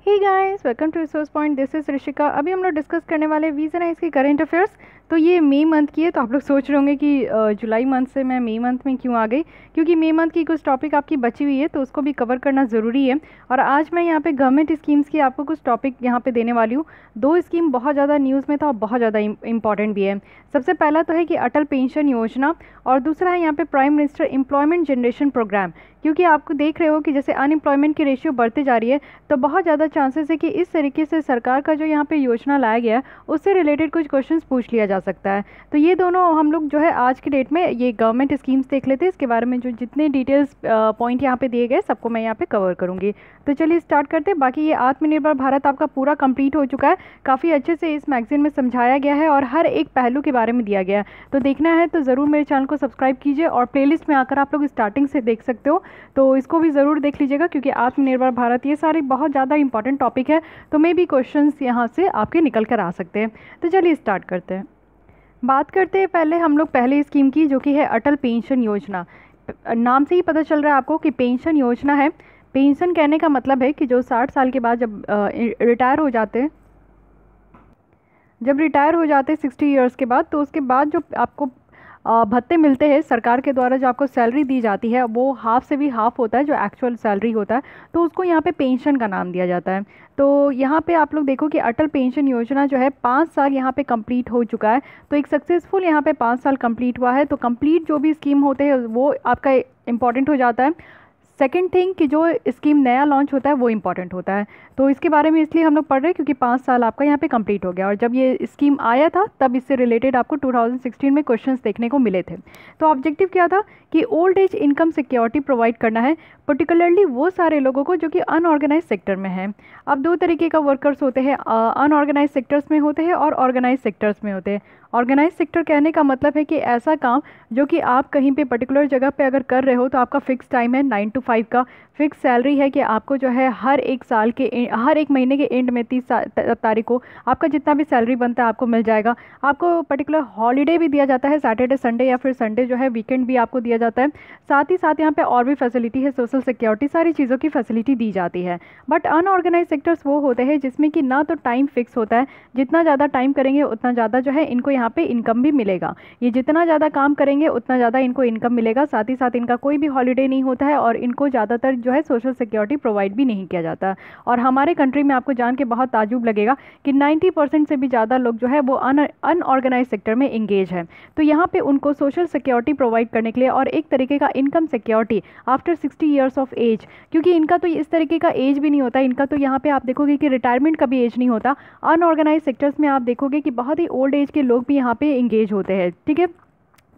Hey guys, welcome to Resource Point. This is Rishika. अभी हम लोग डिस्कस करने वाले वीज़न है इसकी करंट अफेयर्स। तो ये मई मंथ की है, तो आप लोग सोच रहे होंगे कि जुलाई मंथ से मैं मई मंथ में क्यों आ गई। क्योंकि मई मंथ की कुछ टॉपिक आपकी बची हुई है, तो उसको भी कवर करना ज़रूरी है। और आज मैं यहाँ पे गवर्नमेंट स्कीम्स की आपको कुछ टॉपिक यहाँ पे देने वाली हूँ। दो स्कीम बहुत ज़्यादा न्यूज़ में था और बहुत ज़्यादा इंपॉर्टेंट भी है। सबसे पहला तो है कि अटल पेंशन योजना, और दूसरा है यहाँ पे prime minister employment generation programme. क्योंकि आपको देख रहे हो कि जैसे अनएम्प्लॉयमेंट की रेशियो बढ़ती जा रही है, तो बहुत ज़्यादा चांसेस है कि इस तरीके से सरकार का जो यहाँ पे योजना लाया गया है उससे रिलेटेड कुछ क्वेश्चंस पूछ लिया जा सकता है। तो ये दोनों हम लोग जो है आज की डेट में ये गवर्नमेंट स्कीम्स देख लेते हैं। इसके बारे में जो जितने डिटेल्स पॉइंट यहाँ पे दिए गए सबको मैं यहाँ पे कवर करूँगी। तो चलिए स्टार्ट करते हैं। बाकी ये आत्मनिर्भर भारत आपका पूरा कंप्लीट हो चुका है, काफ़ी अच्छे से इस मैगजीन में समझाया गया है और हर एक पहलू के बारे में दिया गया है। तो देखना है तो ज़रूर मेरे चैनल को सब्सक्राइब कीजिए, और प्लेलिस्ट में आकर आप लोग स्टार्टिंग से देख सकते हो, तो इसको भी ज़रूर देख लीजिएगा। क्योंकि आत्मनिर्भर भारत ये सारे बहुत ज़्यादा इंपॉर्टेंट टॉपिक है, तो मे भी क्वेश्चंस यहाँ से आपके निकल कर आ सकते हैं। तो चलिए स्टार्ट करते हैं। बात करते हैं पहले हम लोग पहले स्कीम की, जो कि है अटल पेंशन योजना। नाम से ही पता चल रहा है आपको कि पेंशन योजना है। पेंशन कहने का मतलब है कि जो 60 साल के बाद जब रिटायर हो जाते हैं, जब रिटायर हो जाते हैं 60 ईयर्स के बाद, तो उसके बाद जो आपको भत्ते मिलते हैं सरकार के द्वारा, जो आपको सैलरी दी जाती है वो हाफ से भी हाफ होता है जो एक्चुअल सैलरी होता है, तो उसको यहाँ पे पेंशन का नाम दिया जाता है। तो यहाँ पे आप लोग देखो कि अटल पेंशन योजना जो है 5 साल यहाँ पे कंप्लीट हो चुका है। तो एक सक्सेसफुल यहाँ पे 5 साल कंप्लीट हुआ है। तो कंप्लीट जो भी स्कीम होते हैं वो आपका इंपॉर्टेंट हो जाता है। सेकेंड थिंग कि जो स्कीम नया लॉन्च होता है वो इम्पॉर्टेंट होता है। तो इसके बारे में इसलिए हम लोग पढ़ रहे हैं क्योंकि 5 साल आपका यहाँ पे कंप्लीट हो गया, और जब ये स्कीम आया था तब इससे रिलेटेड आपको 2016 में क्वेश्चंस देखने को मिले थे। तो ऑब्जेक्टिव क्या था कि old age income security provide करना है, पर्टिकुलरली वो सारे लोगों को जो कि अनऑर्गेनाइज सेक्टर में हैं। अब दो तरीके का वर्कर्स होते हैं, अनऑर्गेनाइज सेक्टर्स में होते हैं और ऑर्गेनाइज सेक्टर्स में होते हैं। ऑर्गेनाइज सेक्टर कहने का मतलब है कि ऐसा काम जो कि आप कहीं पे पर्टिकुलर जगह पे अगर कर रहे हो तो आपका फिक्स टाइम है 9 to 5 का, फिक्स सैलरी है कि आपको जो है हर एक महीने के एंड में 30 तारीख को आपका जितना भी सैलरी बनता है आपको मिल जाएगा। आपको पर्टिकुलर हॉलीडे भी दिया जाता है, सैटरडे संडे, या फिर संडे जो है वीकेंड भी आपको दिया जाता है। साथ ही साथ यहाँ पे और भी फैसिलिटी है, सोशल सिक्योरिटी, सारी चीज़ों की फैसिलिटी दी जाती है। बट अनऑर्गेनाइज सेक्टर्स वो होते हैं जिसमें कि ना तो टाइम फिक्स होता है, जितना ज़्यादा टाइम करेंगे उतना ज़्यादा जो है इनको यहाँ पे इनकम भी मिलेगा। ये जितना ज़्यादा काम करेंगे उतना ज़्यादा इनको इनकम मिलेगा। साथ ही साथ इनका कोई भी हॉलीडे नहीं होता है, और इनको ज़्यादातर जो है सोशल सिक्योरिटी प्रोवाइड भी नहीं किया जाता। और हमारे कंट्री में आपको जान के बहुत ताजुब लगेगा कि 90% से भी ज़्यादा लोग जो है वो अनऑर्गेनाइज सेक्टर में इंगेज है। तो यहाँ पे उनको सोशल सिक्योरिटी प्रोवाइड करने के लिए और एक तरीके का income security after 60 years of age, क्योंकि इनका तो इस तरीके का एज भी नहीं होता, इनका तो यहाँ पे आप देखोगे कि रिटायरमेंट का भी एज नहीं होता। अनऑर्गेनाइज सेक्टर्स में आप देखोगे कि बहुत ही ओल्ड एज के लोग भी यहाँ पे इंगेज होते हैं। ठीक है,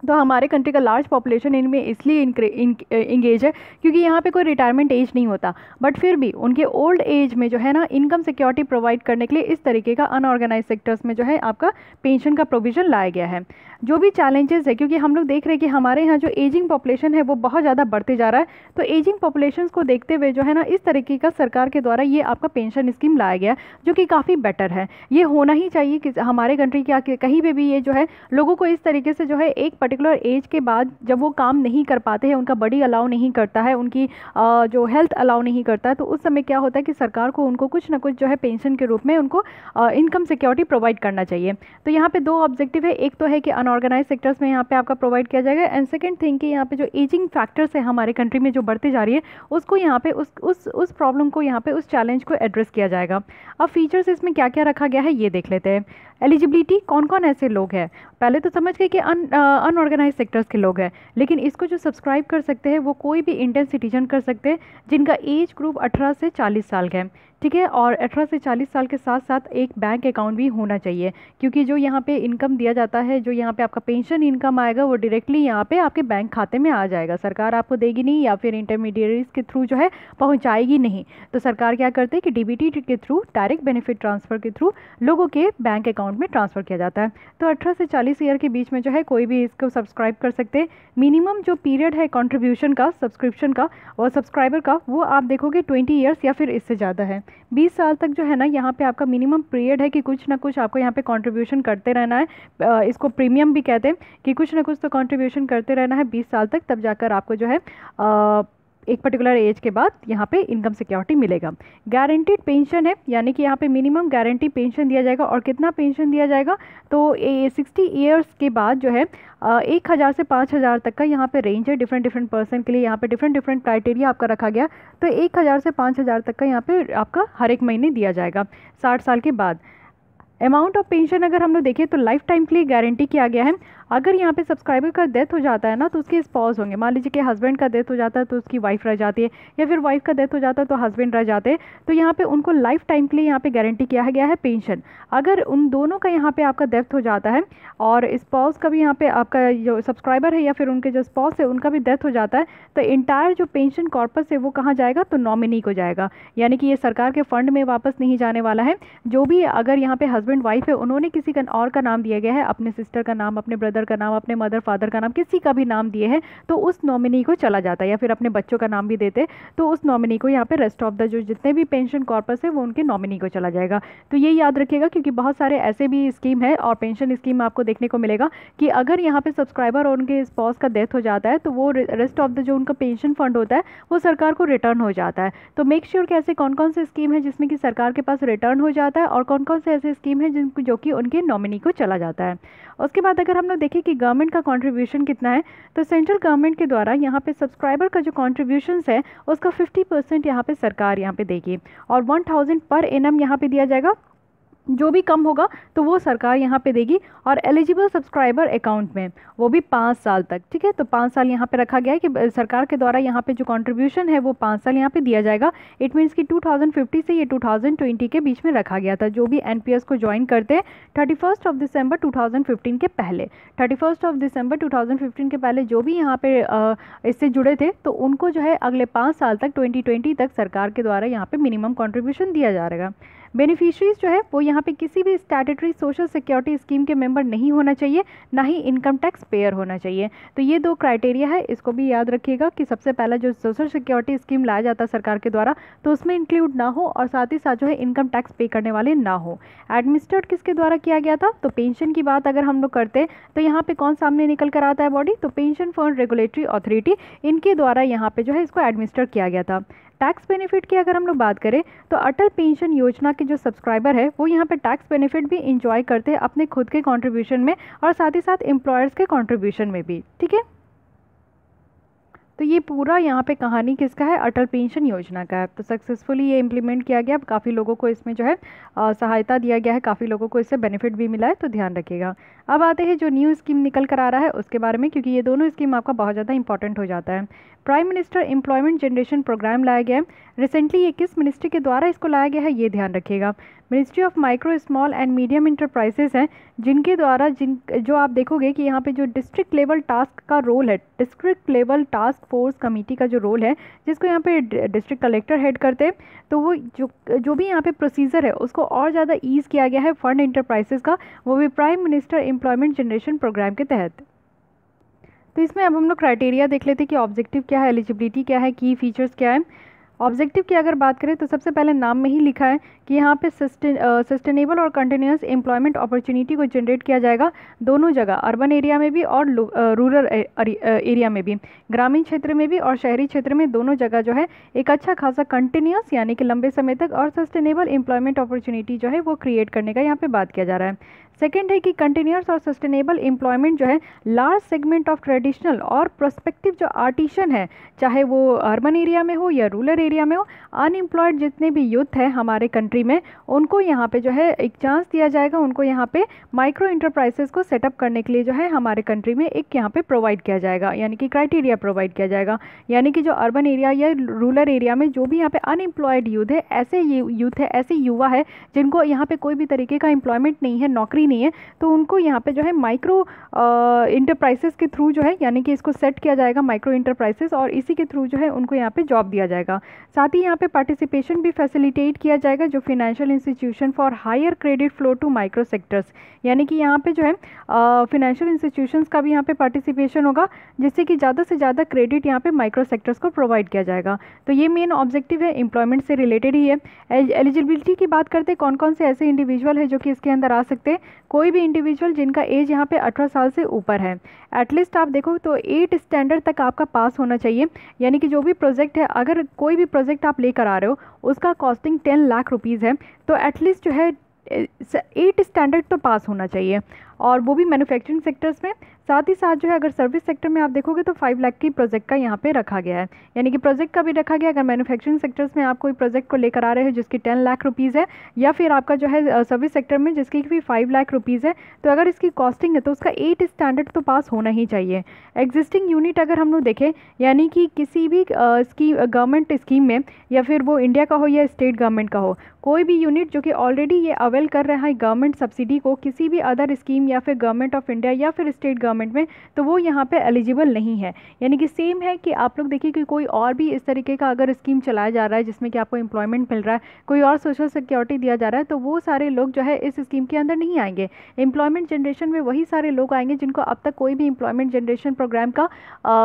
तो हमारे कंट्री का लार्ज पॉपुलेशन इनमें इसलिए इंगेज है क्योंकि यहाँ पे कोई रिटायरमेंट एज नहीं होता। बट फिर भी उनके ओल्ड एज में जो है ना इनकम सिक्योरिटी प्रोवाइड करने के लिए इस तरीके का अनऑर्गेनाइज सेक्टर्स में जो है आपका पेंशन का प्रोविजन लाया गया है। जो भी चैलेंजेस है, क्योंकि हम लोग देख रहे हैं कि हमारे यहाँ जो एजिंग पॉपुलेशन है वो बहुत ज़्यादा बढ़ते जा रहा है, तो एजिंग पॉपुलेशन को देखते हुए जो है ना इस तरीके का सरकार के द्वारा ये आपका पेंशन स्कीम लाया गया, जो कि काफ़ी बेटर है। ये होना ही चाहिए कि हमारे कंट्री के कहीं पे भी ये जो है लोगों को इस तरीके से जो है एक पर्टिकुलर एज के बाद जब वो काम नहीं कर पाते हैं, उनका बॉडी अलाउ नहीं करता है, उनकी जो हेल्थ अलाउ नहीं करता है, तो उस समय क्या होता है कि सरकार को उनको कुछ ना कुछ जो है पेंशन के रूप में उनको इनकम सिक्योरिटी प्रोवाइड करना चाहिए। तो यहाँ पे दो ऑब्जेक्टिव है, एक तो है कि अनऑर्गेनाइज सेक्टर्स में यहाँ पे आपका प्रोवाइड किया जाएगा, एंड सेकेंड थिंग कि यहाँ पे जो एजिंग फैक्टर्स है हमारे कंट्री में जो बढ़ती जा रही है उसको यहाँ पे उस प्रॉब्लम को यहाँ पे उस चैलेंज को एड्रेस किया जाएगा। अब फीचर्स इसमें क्या क्या रखा गया है ये देख लेते हैं। एलिजिबिलिटी, कौन कौन ऐसे लोग हैं, पहले तो समझ गए कि अनऑर्गेनाइज सेक्टर्स के लोग हैं, लेकिन इसको जो सब्सक्राइब कर सकते हैं वो कोई भी इंडियन सिटीजन कर सकते हैं जिनका एज ग्रुप 18 से 40 साल का है। ठीक है, और 18 से 40 साल के साथ साथ एक बैंक अकाउंट भी होना चाहिए, क्योंकि जो यहाँ पे इनकम दिया जाता है, जो यहाँ पे आपका पेंशन इनकम आएगा वो डायरेक्टली यहाँ पे आपके बैंक खाते में आ जाएगा, सरकार आपको देगी नहीं या फिर इंटरमीडिएरीज के थ्रू जो है पहुँचाएगी नहीं। तो सरकार क्या करते हैं कि डीबीटी के थ्रू, डायरेक्ट बेनिफिट ट्रांसफ़र के थ्रू लोगों के बैंक अकाउंट में ट्रांसफ़र किया जाता है। तो 18 से 40 ईयर के बीच में जो है कोई भी इसको सब्सक्राइब कर सकते हैं। मिनिमम जो पीरियड है कंट्रीब्यूशन का, सब्सक्रिप्शन का और सब्सक्राइबर का, वो आप देखोगे 20 ईयर्स या फिर इससे ज़्यादा है। 20 साल तक जो है ना यहाँ पे आपका मिनिमम पीरियड है कि कुछ ना कुछ आपको यहाँ पे कंट्रीब्यूशन करते रहना है। इसको प्रीमियम भी कहते हैं कि कुछ ना कुछ तो कंट्रीब्यूशन करते रहना है 20 साल तक, तब जाकर आपको जो है एक पर्टिकुलर एज के बाद यहाँ पे इनकम सिक्योरिटी मिलेगा। गारंटीड पेंशन है, यानी कि यहाँ पे मिनिमम गारंटी पेंशन दिया जाएगा। और कितना पेंशन दिया जाएगा, तो 60 ईयर्स के बाद जो है 1000 से 5000 तक का यहाँ पे रेंज है। डिफरेंट पर्सन के लिए यहाँ पे डिफरेंट क्राइटेरिया आपका रखा गया। तो 1000 से 5000 तक का यहाँ पे आपका हर एक महीने दिया जाएगा 60 साल के बाद। अमाउंट ऑफ पेंशन अगर हम लोग देखें तो लाइफ टाइम के लिए गारंटी किया गया है। अगर यहाँ पे सब्सक्राइबर का डेथ हो जाता है ना, तो उसके स्पॉज होंगे। मान लीजिए कि हस्बैंड का डेथ हो जाता है तो उसकी वाइफ रह जाती है, या फिर वाइफ का डेथ हो जाता है तो हस्बैंड रह जाते हैं। तो यहाँ पे उनको लाइफ टाइम के लिए यहाँ पे गारंटी किया गया है पेंशन। अगर उन दोनों का यहाँ पे आपका डेथ हो जाता है और स्पॉज का भी यहाँ पे आपका जो सब्सक्राइबर है या फिर उनके जो स्पॉज है उनका भी डेथ हो जाता है, तो इंटायर जो पेंशन कॉर्पस है वो कहाँ जाएगा, तो नॉमिनी को जाएगा। यानी कि ये सरकार के फंड में वापस नहीं जाने वाला है। जो भी अगर यहाँ पे हस्बैंड वाइफ है उन्होंने किसी का और का नाम दिया गया है, अपने सिस्टर का नाम, अपने ब्रदर का नाम, अपने मदर फादर का नाम, किसी का भी नाम दिए हैं, तो उस नॉमिनी को चला जाता है। या फिर अपने बच्चों का नाम भी देते तो उस नॉमिनी को यहाँ पे रेस्ट ऑफ द जो जितने भी पेंशन कॉर्पस है वो उनके नॉमिनी को चला जाएगा। तो ये याद रखिएगा, क्योंकि बहुत सारे ऐसे भी स्कीम है और पेंशन स्कीम आपको देखने को मिलेगा कि अगर यहाँ पे सब्सक्राइबर और उनके स्पॉस का डेथ हो जाता है तो वो रेस्ट ऑफ द जो उनका पेंशन फंड होता है वो सरकार को रिटर्न हो जाता है। तो मेक श्योर कि ऐसे कौन कौन से स्कीम है जिसमें कि सरकार के पास रिटर्न हो जाता है और कौन कौन से ऐसे स्कीम है जिनको जो कि उनके नॉमिनी को चला जाता है। उसके बाद अगर हम लोग देखें कि गवर्नमेंट का कंट्रीब्यूशन कितना है, तो सेंट्रल गवर्नमेंट के द्वारा यहाँ पे सब्सक्राइबर का जो कंट्रीब्यूशंस है उसका 50% यहाँ पे सरकार यहाँ पे देगी और 1000 पर एनम यहाँ पे दिया जाएगा। जो भी कम होगा तो वो सरकार यहाँ पे देगी और एलिजिबल सब्सक्राइबर अकाउंट में, वो भी 5 साल तक। ठीक है, तो 5 साल यहाँ पे रखा गया है कि सरकार के द्वारा यहाँ पे जो कंट्रीब्यूशन है वो 5 साल यहाँ पे दिया जाएगा। इट मीन्स कि 2050 से ये 2020 के बीच में रखा गया था। जो भी एनपीएस को ज्वाइन करते हैं 31 दिसंबर 2015 के पहले, 31 दिसंबर 2015 के पहले जो भी यहाँ पे इससे जुड़े थे तो उनको जो है अगले 5 साल तक 2020 तक सरकार के द्वारा यहाँ पे मिनिमम कंट्रीब्यूशन दिया जा रहेगा। बेनिफिशरीज जो है वो यहाँ पे किसी भी स्टैट्यूटरी सोशल सिक्योरिटी स्कीम के मेंबर नहीं होना चाहिए, ना ही इनकम टैक्स पेयर होना चाहिए। तो ये 2 क्राइटेरिया है, इसको भी याद रखिएगा कि सबसे पहला जो सोशल सिक्योरिटी स्कीम लाया जाता है सरकार के द्वारा तो उसमें इंक्लूड ना हो और साथ ही साथ जो है इनकम टैक्स पे करने वाले ना हो। एडमिनिस्ट्रेट किसके द्वारा किया गया था, तो पेंशन की बात अगर हम लोग करते हैं तो यहाँ पे कौन सामने निकल कर आता है बॉडी, तो पेंशन फंड रेगुलेटरी अथॉरिटी, इनके द्वारा यहाँ पे जो है इसको एडमिनिस्टर किया गया था। टैक्स बेनिफिट की अगर हम लोग बात करें तो अटल पेंशन योजना के जो सब्सक्राइबर है वो यहाँ पे टैक्स बेनिफिट भी इंजॉय करते हैं अपने खुद के कंट्रीब्यूशन में और साथ ही साथ एम्प्लॉयर्स के कंट्रीब्यूशन में भी। ठीक है, तो ये पूरा यहाँ पे कहानी किसका है, अटल पेंशन योजना का है। तो सक्सेसफुली ये इम्प्लीमेंट किया गया, काफ़ी लोगों को इसमें जो है सहायता दिया गया है, काफ़ी लोगों को इससे बेनिफिट भी मिला है, तो ध्यान रखिएगा। अब आते हैं जो न्यू स्कीम निकल कर आ रहा है उसके बारे में, क्योंकि ये दोनों स्कीम आपका बहुत ज़्यादा इंपॉर्टेंट हो जाता है। Prime minister employment generation programme लाया गया है। रिसेंटली ये किस मिनिस्ट्री के द्वारा इसको लाया गया है ये ध्यान रखिएगा। Ministry of micro small and medium enterprises हैं, जिनके द्वारा जो आप देखोगे कि यहाँ पे जो डिस्ट्रिक्ट लेवल टास्क का रोल है, district level task force committee का जो रोल है जिसको यहाँ पे डिस्ट्रिक्ट कलेक्टर हेड करते हैं, तो वो जो भी यहाँ पे प्रोसीजर है उसको और ज़्यादा ईज़ किया गया है फंड इंटरप्राइजेस का, वो भी prime minister employment generation programme के तहत। तो इसमें अब हम लोग क्राइटेरिया देख लेते हैं कि ऑब्जेक्टिव क्या है, एलिजिबिलिटी क्या है, की फीचर्स क्या है। ऑब्जेक्टिव की अगर बात करें तो सबसे पहले नाम में ही लिखा है कि यहाँ पे सस्टेनेबल और कंटिन्यूस एम्प्लॉयमेंट अपॉर्चुनिटी को जनरेट किया जाएगा दोनों जगह, अर्बन एरिया में भी और रूरल एरिया में भी, ग्रामीण क्षेत्र में भी और शहरी क्षेत्र में, दोनों जगह जो है एक अच्छा खासा कंटिन्यूस यानी कि लंबे समय तक और सस्टेनेबल एम्प्लॉयमेंट अपॉर्चुनिटी जो है वो क्रिएट करने का यहाँ पे बात किया जा रहा है। सेकेंड है कि कंटिन्यूस और सस्टेनेबल एम्प्लॉयमेंट जो है लार्ज सेगमेंट ऑफ ट्रेडिशनल और प्रोस्पेक्टिव जो आर्टिशन है, चाहे वो अर्बन एरिया में हो या रूरल एरिया में हो, अनएम्प्लॉयड जितने भी यूथ हैं हमारे कंट्री में उनको यहाँ पे जो है एक चांस दिया जाएगा, उनको यहाँ पे माइक्रो इंटरप्राइजेस को सेटअप करने के लिए जो है हमारे कंट्री में एक यहाँ पे प्रोवाइड किया जाएगा, यानी कि क्राइटेरिया प्रोवाइड किया जाएगा। यानी कि जो अर्बन एरिया या रूरल एरिया में जो भी यहाँ पे अनएम्प्लॉयड यूथ है, ऐसे यूथ है, ऐसे युवा है जिनको यहाँ पे कोई भी तरीके का एम्प्लॉयमेंट नहीं है, नौकरी नहीं है, तो उनको यहाँ पे जो है माइक्रो इंटरप्राइजेस के थ्रू जो है यानी कि इसको सेट किया जाएगा माइक्रो इंटरप्राइजेस, और इसी के थ्रू जो है उनको यहाँ पे जॉब दिया जाएगा। साथ ही यहाँ पे पार्टिसिपेशन भी फैसिलिटेट किया जाएगा जो financial institution for higher credit flow to micro sectors, यानी कि यहाँ पे जो है फाइनेंशियल इंस्टीट्यूशंस का भी यहाँ पे पार्टिसिपेशन होगा, जिससे कि ज़्यादा से ज़्यादा क्रेडिट यहाँ पे माइक्रो सेक्टर्स को प्रोवाइड किया जाएगा। तो ये मेन ऑब्जेक्टिव है, एम्प्लॉयमेंट से रिलेटेड ही है। एलिजिबिलिटी की बात करते हैं, कौन कौन से ऐसे इंडिविजुअल है जो कि इसके अंदर आ सकते हैं। कोई भी इंडिविजुअल जिनका एज यहाँ पे 18 साल से ऊपर है, एटलीस्ट आप देखो तो 8 स्टैंडर्ड तक आपका पास होना चाहिए, यानी कि जो भी प्रोजेक्ट है, अगर कोई भी प्रोजेक्ट आप लेकर आ रहे हो उसका कॉस्टिंग 10 लाख रुपीज़ है, तो एटलीस्ट जो है 8 स्टैंडर्ड तो पास होना चाहिए, और वो भी मैन्युफैक्चरिंग सेक्टर्स में। साथ ही साथ जो है अगर सर्विस सेक्टर में आप देखोगे तो 5 लाख की प्रोजेक्ट का यहाँ पे रखा गया है, यानी कि प्रोजेक्ट का भी रखा गया। अगर मैन्युफैक्चरिंग सेक्टर्स में आप कोई प्रोजेक्ट को लेकर आ रहे हो जिसकी 10 लाख रुपीज़ है, या फिर आपका जो है सर्विस सेक्टर में जिसकी भी 5 लाख रुपीज़ है, तो अगर इसकी कॉस्टिंग है तो उसका 8 स्टैंडर्ड तो पास होना ही चाहिए। एग्जिस्टिंग यूनिट अगर हम लोग देखें, यानी कि किसी भी गवर्नमेंट स्कीम में, या फिर वो इंडिया का हो या स्टेट गवर्नमेंट का हो, कोई भी यूनिट जो कि ऑलरेडी ये अवेल कर रहा है गवर्नमेंट सब्सिडी को किसी भी अदर स्कीम या फिर गवर्नमेंट ऑफ इंडिया या फिर स्टेट गवर्नमेंट में, तो वो यहाँ पे एलिजिबल नहीं है। यानी कि सेम है कि आप लोग देखिए कि कोई और भी इस तरीके का अगर स्कीम चलाया जा रहा है जिसमें कि आपको एम्प्लॉयमेंट मिल रहा है, कोई और सोशल सिक्योरिटी दिया जा रहा है, तो वो सारे लोग जो है इस स्कीम के अंदर नहीं आएंगे। एम्प्लॉयमेंट जनरेशन में वही सारे लोग आएंगे जिनको अब तक कोई भी एम्प्लॉयमेंट जनरेशन प्रोग्राम का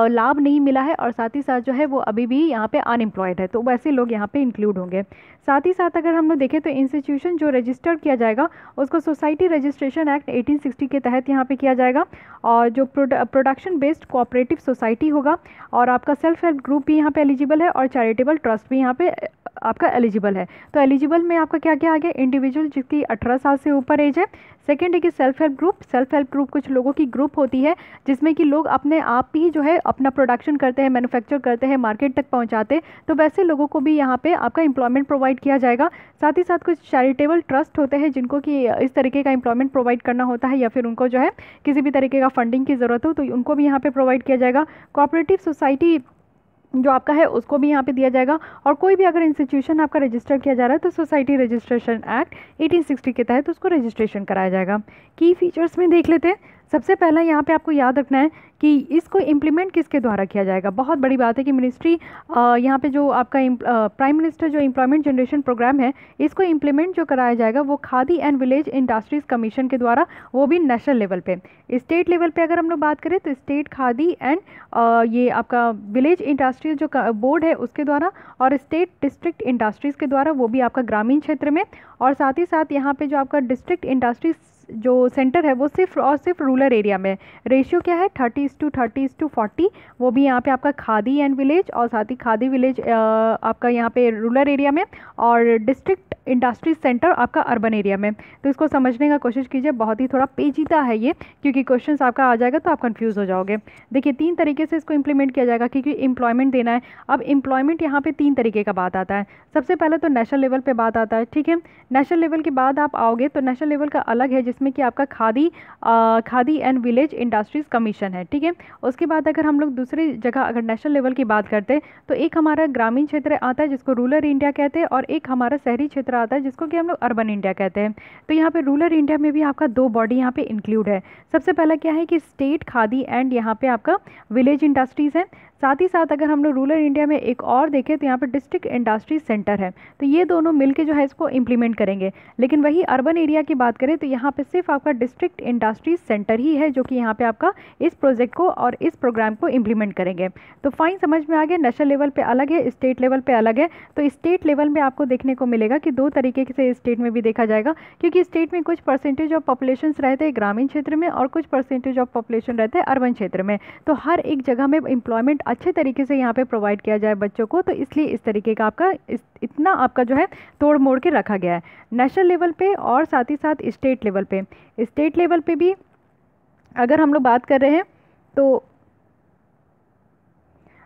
लाभ नहीं मिला है, और साथ ही साथ जो है वो अभी भी यहाँ पे अनएम्प्लॉयड है, तो वैसे लोग यहाँ पे इंक्लूड होंगे। साथ ही साथ अगर हम लोग देखें तो इंस्टीट्यूशन जो रजिस्टर किया जाएगा उसको सोसाइटी रजिस्ट्रेशन एक्ट 1860 के तहत यहाँ पे किया जाएगा, और जो प्रोडक्शन बेस्ड कोऑपरेटिव सोसाइटी होगा, और आपका सेल्फ हेल्प ग्रुप भी यहाँ पे एलिजिबल है, और चैरिटेबल ट्रस्ट भी यहाँ पे आपका एलिजिबल है। तो एलिजिबल में आपका क्या क्या आ गया, इंडिविजुअल जिसकी 18 साल से ऊपर एज है। सेकेंड है कि self help group. Self help group कुछ लोगों की ग्रुप होती है जिसमें कि लोग अपने आप ही जो है अपना प्रोडक्शन करते हैं, मैन्युफैक्चर करते हैं, मार्केट तक पहुंचाते हैं, तो वैसे लोगों को भी यहाँ पे आपका एम्प्लॉयमेंट प्रोवाइड किया जाएगा। साथ ही साथ कुछ चैरिटेबल ट्रस्ट होते हैं जिनको कि इस तरीके का एम्प्लॉयमेंट प्रोवाइड करना होता है, या फिर उनको जो है किसी भी तरीके का फंडिंग की ज़रूरत हो तो उनको भी यहाँ पे प्रोवाइड किया जाएगा। कोऑपरेटिव सोसाइटी जो आपका है उसको भी यहाँ पे दिया जाएगा, और कोई भी अगर इंस्टीट्यूशन आपका रजिस्टर किया जा रहा है तो सोसाइटी रजिस्ट्रेशन एक्ट 1860 के तहत उसको रजिस्ट्रेशन कराया जाएगा। की फीचर्स में देख लेते हैं। सबसे पहला यहाँ पे आपको याद रखना है कि इसको इम्प्लीमेंट किसके द्वारा किया जाएगा। बहुत बड़ी बात है कि मिनिस्ट्री यहाँ पे जो आपका प्राइम मिनिस्टर जो एम्प्लॉयमेंट जनरेशन प्रोग्राम है इसको इम्प्लीमेंट जो कराया जाएगा वो khadi and village industries commission के द्वारा, वो भी नेशनल लेवल पे। स्टेट लेवल पे अगर हम लोग बात करें तो स्टेट खादी एंड ये आपका विलेज इंडस्ट्रीज जो बोर्ड है उसके द्वारा, और स्टेट डिस्ट्रिक्ट इंडस्ट्रीज़ के द्वारा, वो भी आपका ग्रामीण क्षेत्र में। और साथ ही साथ यहाँ पे जो आपका डिस्ट्रिक्ट इंडस्ट्रीज जो सेंटर है वो सिर्फ और सिर्फ रूरल एरिया में। रेशियो क्या है 30:30:40, वो भी यहाँ पे आपका खादी एंड विलेज, और साथ ही खादी विलेज आपका यहाँ पे रूरल एरिया में, और डिस्ट्रिक्ट इंडस्ट्री सेंटर आपका अर्बन एरिया में। तो इसको समझने का कोशिश कीजिए, बहुत ही थोड़ा पेचीदा है ये, क्योंकि क्वेश्चंस आपका आ जाएगा तो आप कंफ्यूज हो जाओगे। देखिए 3 तरीके से इसको इंप्लीमेंट किया जाएगा, क्योंकि एम्प्लॉयमेंट देना है। अब एम्प्लॉयमेंट यहाँ पे 3 तरीके का बात आता है। सबसे पहले तो नेशनल लेवल पे बात आता है, ठीक है। नेशनल लेवल के बाद आप आओगे तो नेशनल लेवल का अलग है जिसमें कि आपका khadi and village industries commission है, ठीक है। उसके बाद अगर हम लोग दूसरी जगह अगर नेशनल लेवल की बात करते हैं तो एक हमारा ग्रामीण क्षेत्र आता है जिसको रूरल इंडिया कहते हैं, और एक हमारा शहरी क्षेत्र आता है जिसको कि हम लोग अर्बन इंडिया कहते हैं। तो यहाँ पे रूरल इंडिया में भी आपका 2 बॉडी यहाँ पे इंक्लूड है। सबसे पहला क्या है कि स्टेट खादी एंड यहाँ पे आपका विलेज इंडस्ट्रीज़ है। साथ ही साथ अगर हम लोग रूरल इंडिया में एक और देखें तो यहाँ पर डिस्ट्रिक्ट इंडस्ट्रीज सेंटर है। तो ये दोनों मिलके जो है इसको इम्प्लीमेंट करेंगे। लेकिन वही अर्बन एरिया की बात करें तो यहाँ पे सिर्फ आपका डिस्ट्रिक्ट इंडस्ट्रीज सेंटर ही है जो कि यहाँ पे आपका इस प्रोजेक्ट को और इस प्रोग्राम को इम्प्लीमेंट करेंगे। तो फाइन, समझ में आ गया। नेशनल लेवल पे अलग है, स्टेट लेवल पे अलग है। तो स्टेट लेवल में आपको देखने को मिलेगा कि 2 तरीके से स्टेट में भी देखा जाएगा, क्योंकि स्टेट में कुछ परसेंटेज ऑफ पॉपुलेशन रहते हैं ग्रामीण क्षेत्र में और कुछ परसेंटेज ऑफ पॉपुलेशन रहते हैं अर्बन क्षेत्र में। तो हर एक जगह में एम्प्लॉयमेंट अच्छे तरीके से यहाँ पे प्रोवाइड किया जाए बच्चों को, तो इसलिए इस तरीके का आपका इतना आपका जो है तोड़ मोड़ के रखा गया है नेशनल लेवल पे और साथ ही साथ स्टेट लेवल पे। स्टेट लेवल पे भी अगर हम लोग बात कर रहे हैं तो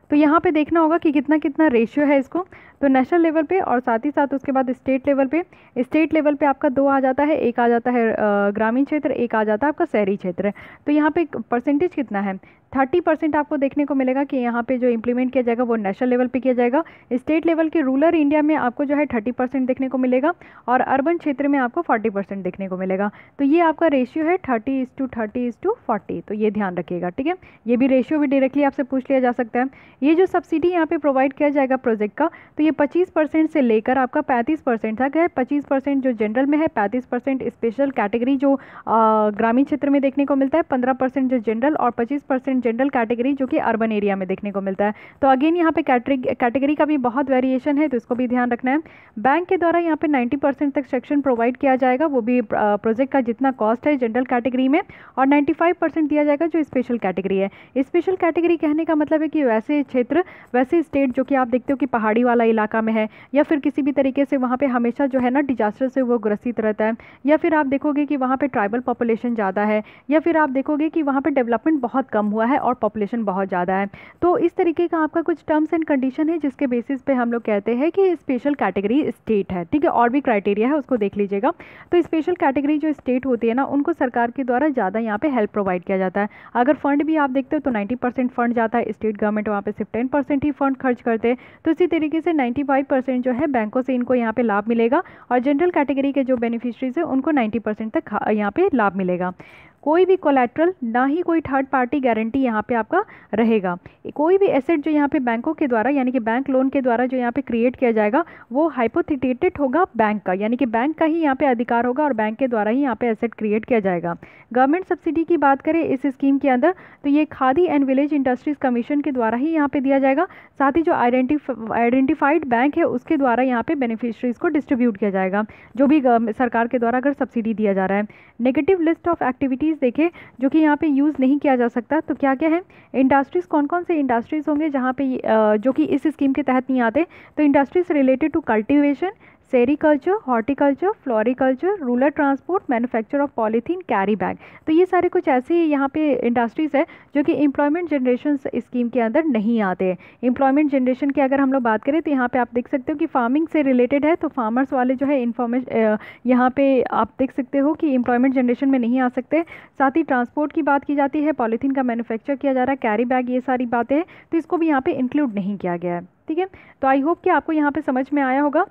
यहाँ पे देखना होगा कि कितना कितना रेशियो है इसको। तो नेशनल लेवल पे और साथ ही साथ उसके बाद स्टेट लेवल पे। स्टेट लेवल पे आपका 2 आ जाता है, एक आ जाता है ग्रामीण क्षेत्र, एक आ जाता है आपका शहरी क्षेत्र। तो यहाँ पे परसेंटेज कितना है 30% आपको देखने को मिलेगा कि यहाँ पे जो इम्प्लीमेंट किया जाएगा वो नेशनल लेवल पे किया जाएगा। स्टेट लेवल के रूरल इंडिया में आपको जो है 30% देखने को मिलेगा और अर्बन क्षेत्र में आपको 40% देखने को मिलेगा। तो ये आपका रेशियो है 30:30:40। तो ये ध्यान रखिएगा, ठीक है। ये भी रेशियो भी डायरेक्टली आपसे पूछ लिया जा सकता है। ये जो सब्सिडी यहाँ पे प्रोवाइड किया जाएगा प्रोजेक्ट का, तो ये 25% से लेकर आपका 35% तक है। 25% जो जनरल में है, 35% स्पेशल कैटेगरी जो ग्रामीण क्षेत्र में देखने को मिलता है, 15% जो जनरल और 25% जनरल कैटेगरी जो कि अर्बन एरिया में देखने को मिलता है। तो अगेन यहाँ पे कैटेगरी का भी बहुत वेरिएशन है, तो इसको भी ध्यान रखना है। बैंक के द्वारा यहाँ पे 90% तक सेक्शन प्रोवाइड किया जाएगा, वो भी प्रोजेक्ट का जितना कॉस्ट है जनरल कैटेगरी में, और 95% दिया जाएगा जो स्पेशल कैटेगरी है। स्पेशल कैटेगरी कहने का मतलब है कि वैसे क्षेत्र, वैसे स्टेट जो कि आप देखते हो कि पहाड़ी वाला इलाका में है, या फिर किसी भी तरीके से वहाँ पे हमेशा जो है ना डिजास्टर से वो ग्रसित रहता है, या फिर आप देखोगे कि वहाँ पे ट्राइबल पॉपुलेशन ज़्यादा है, या फिर आप देखोगे कि वहाँ पे डेवलपमेंट बहुत कम हुआ है और पॉपुलेशन बहुत ज़्यादा है। तो इस तरीके का आपका कुछ टर्म्स एंड कंडीशन है जिसके बेसिस पे हम लोग कहते हैं कि स्पेशल कैटेगरी स्टेट है। ठीक है, और भी क्राइटेरिया है, उसको देख लीजिएगा। तो स्पेशल कैटेगरी जो स्टेट होती है ना, उनको सरकार के द्वारा ज़्यादा यहाँ पे हेल्प प्रोवाइड किया जाता है। अगर फंड भी आप देखते हो तो 90% फंड जाता है, स्टेट गवर्नमेंट वहाँ पे सिर्फ 10% ही फंड खर्च करते हैं। तो इसी तरीके से 95% जो है बैंकों से इनको यहाँ पे लाभ मिलेगा, और जनरल कैटेगरी के जो बेनिफिशरीज है उनको 90% तक यहाँ पे लाभ मिलेगा। कोई भी कोलैटरल, ना ही कोई थर्ड पार्टी गारंटी यहाँ पे आपका रहेगा। कोई भी एसेट जो यहाँ पे बैंकों के द्वारा, यानी कि बैंक लोन के द्वारा जो यहाँ पे क्रिएट किया जाएगा, वो हाइपोथेकेटेड होगा बैंक का, यानी कि बैंक का ही यहाँ पे अधिकार होगा और बैंक के द्वारा ही यहाँ पे एसेट क्रिएट किया जाएगा। गवर्नमेंट सब्सिडी की बात करें इस स्कीम के अंदर, तो ये khadi and village industries commission के द्वारा ही यहाँ पे दिया जाएगा। साथ ही जो आइडेंटिफाइड बैंक है उसके द्वारा यहाँ पे बेनिफिशरीज को डिस्ट्रीब्यूट किया जाएगा, जो भी सरकार के द्वारा अगर सब्सिडी दिया जा रहा है। नेगेटिव लिस्ट ऑफ एक्टिविटीज़ देखें जो कि यहाँ पे यूज़ नहीं किया जा सकता, तो क्या क्या है? इंडस्ट्रीज़, कौन कौन से इंडस्ट्रीज़ होंगे जहाँ पे जो कि इस स्कीम के तहत नहीं आते? तो industries related to cultivation, sericulture, horticulture, floriculture, rural transport, manufacture of polythene, carry bag. तो ये सारे कुछ ऐसे यहाँ पे इंडस्ट्रीज़ है जो कि एम्प्लॉयमेंट जनरेशन स्कीम के अंदर नहीं आते। एम्प्लॉयमेंट जनरेशन की अगर हम लोग बात करें तो यहाँ पे आप देख सकते हो कि फार्मिंग से रिलेटेड है, तो फार्मर्स वाले जो है यहाँ पे आप देख सकते हो कि एम्प्लॉयमेंट जनरेशन में नहीं आ सकते। साथ ही ट्रांसपोर्ट की बात की जाती है, पॉलीथीन का मैन्युफैक्चर किया जा रहा है, कैरी बैग, ये सारी बातें हैं, तो इसको भी यहाँ पे इंक्लूड नहीं किया गया है। ठीक है, तो आई होप कि आपको यहाँ पे समझ में आया होगा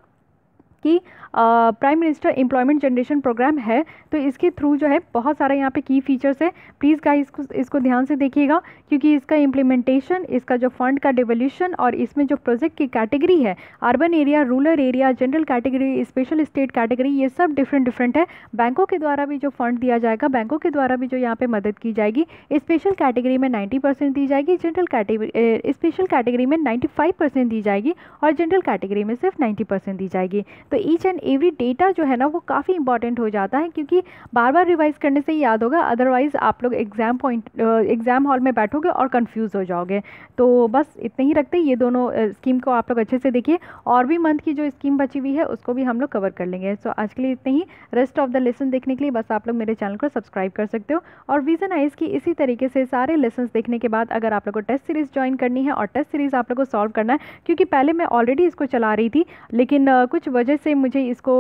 कि prime minister employment generation programme है, तो इसके थ्रू जो है बहुत सारा यहाँ पे की फीचर्स है। प्लीज़ गाइस इसको ध्यान से देखिएगा, क्योंकि इसका इम्प्लीमेंटेशन, इसका जो फंड का डिवोल्यूशन, और इसमें जो प्रोजेक्ट की कैटेगरी है, urban area, rural area, general category, special state category, ये सब डिफरेंट है। बैंकों के द्वारा भी जो फंड दिया जाएगा, बैंकों के द्वारा भी जो यहाँ पे मदद की जाएगी, स्पेशल कैटेगरी में 90% दी जाएगी, जनरल कैटेगरी स्पेशल कैटेगरी में 95% दी जाएगी, और जनरल कैटेगरी में सिर्फ 90% दी जाएगी। तो ईच एंड एवरी डेटा जो है ना वो काफ़ी इंपॉर्टेंट हो जाता है, क्योंकि बार बार रिवाइज करने से ही याद होगा, अदरवाइज आप लोग एग्जाम हॉल में बैठोगे और कंफ्यूज हो जाओगे। तो बस इतने ही रखते हैं, ये दोनों स्कीम को आप लोग अच्छे से देखिए, और भी मंथ की जो स्कीम बची हुई है उसको भी हम लोग कवर कर लेंगे। सो आज के लिए इतने ही। रेस्ट ऑफ द लेसन देखने के लिए बस आप लोग मेरे चैनल को सब्सक्राइब कर सकते हो, और विजन आइज की इसी तरीके से सारे लेसन देखने के बाद अगर आप लोग को टेस्ट सीरीज ज्वाइन करनी है और टेस्ट सीरीज आप लोग को सॉल्व करना है, क्योंकि पहले मैं ऑलरेडी इसको चला रही थी, लेकिन कुछ वजह से मुझे इसको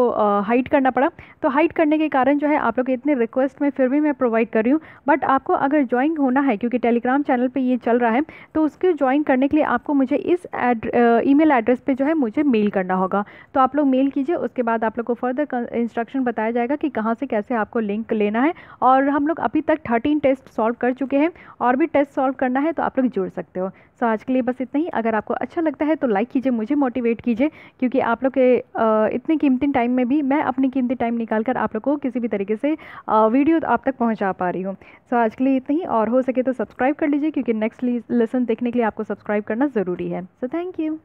हाइड करना पड़ा। तो हाइड करने के कारण जो है आप लोग इतने रिक्वेस्ट में फिर भी मैं प्रोवाइड कर रही हूँ, बट आपको अगर ज्वाइन होना है, क्योंकि टेलीग्राम चैनल पे ये चल रहा है, तो उसको ज्वाइन करने के लिए आपको मुझे इस ईमेल एड्रेस पे जो है मुझे मेल करना होगा। तो आप लोग मेल कीजिए, उसके बाद आप लोग को फर्दर इंस्ट्रक्शन बताया जाएगा कि कहाँ से कैसे आपको लिंक लेना है। और हम लोग अभी तक 13 टेस्ट सॉल्व कर चुके हैं, और भी टेस्ट सॉल्व करना है तो आप लोग जुड़ सकते हो। सो आज के लिए बस इतना ही। अगर आपको अच्छा लगता है तो लाइक कीजिए, मुझे मोटिवेट कीजिए, क्योंकि आप लोग के इतने कीमती टाइम में भी मैं अपनी कीमती टाइम निकाल कर आप लोग को किसी भी तरीके से वीडियो आप तक पहुंचा पा रही हूँ। सो आज के लिए इतना ही, और हो सके तो सब्सक्राइब कर लीजिए, क्योंकि नेक्स्ट लेसन देखने के लिए आपको सब्सक्राइब करना ज़रूरी है। So thank you.